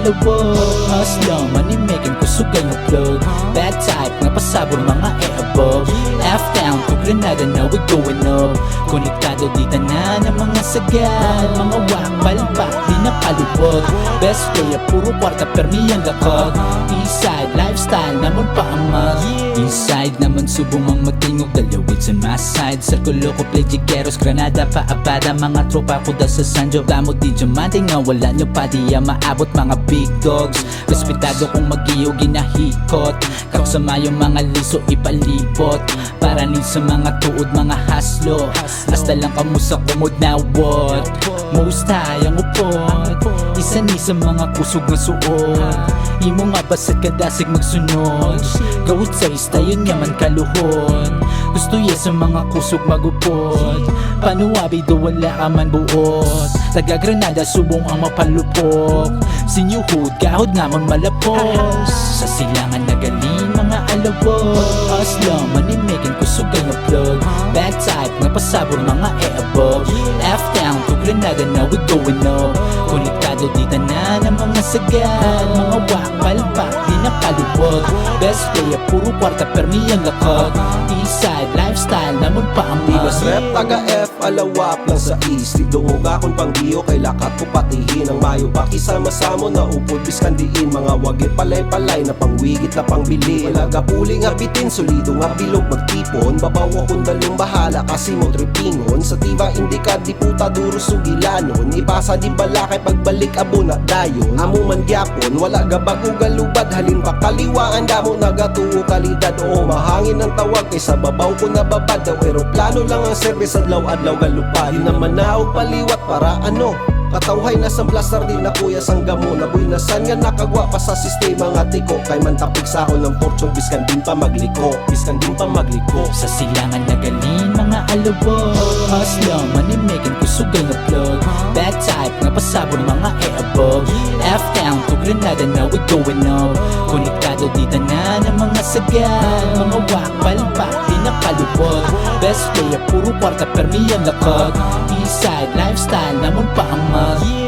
alawag. Hustler, money making, kusog ang upload. Bad type, nga pasabor mga e-above. F-town to Granada, now we going up. Konektado dito na ng mga sagad. Mga wak, palpak, di na kalubog. Best player, puro kwarta, permi ang lakag. Eastside, lifestyle, naman pa amag. Inside naman subong ang magtingog. Dalawid sa my side. Sa Coloco, Plejigeros, Granada, Paabada. Mga tropa ko da sa Sanjo. Damo di diamante nga wala nyo pa diya maabot mga big dogs. Respetado kung mag-iyo ginahikot. Kakusama yung mga liso ipalipot. Para ni sa mga tuod mga haslo. Hasta lang kamo sa kumod na what. Most high ang upot. Isa ni sa mga kusog na suot. Imo nga basit kadasig magsunod. Gawit sa ista yun nga man kaluhon. Gusto ya sa mga kusog magupot. Panuwabi do wala ka man buot. Taga Granada subong ang mapalupok. Sinyuhod kahod nga man malapos. Sa silangan nagaling mga alawag. Hustler, money making, kusog ang upload. Bad type, nga pasabor mga e-above. F-town to Granada, now we going up. Konektado dito na ng mga sagad. Mga wak, palpak, di na kalubog. Best player, puro kwarta, permi ang lakag. Eastside, lifestyle, naman pa ang Bigas rep, taga F, alawap lang sa east. Idungog akong panggiyo, kay lakat ko patihin. Ang mayo pakisama-samo na upod biskandiin. Mga wagi palay-palay na pangwigit na pangbili. Wala gapuli nga bitin, solido nga bilog magtipon. Babaw akong daling bahala kasi mo tripingon. Sa tiba indika di puta duro sugilanon. Ipasa di bala kay pagbalik abo na dayon. Amo man gyapon, wala gabag o galubad. Halin pa kaliwaan damo nagatuo kalidad. Oo mahangin ang tawag kay sa babaw ko nababad. Daw eroplano lang ang service adlaw-adlaw galupad. Di naman naog paliwat para ano. Katawhay na sa blaster din na kuya sang gamo. Nabuy na san nga nakagwa pa sa sistema nga tiko. Kay man tapik sa ako ng fortune biskan din pa magliko. Biskan din pa magliko. Sa silangan nagaling mga alawag. Hustler, money making, kusog ang upload. Bad type, nga pasabor mga e-above. F-town to Granada, now we going up. Konektado dito na ng mga sagad. Mga wak, palpak, di na kalubog. Best player, puro kwarta, permi ang lakag. Eastside, lifestyle, naman pa ang mag.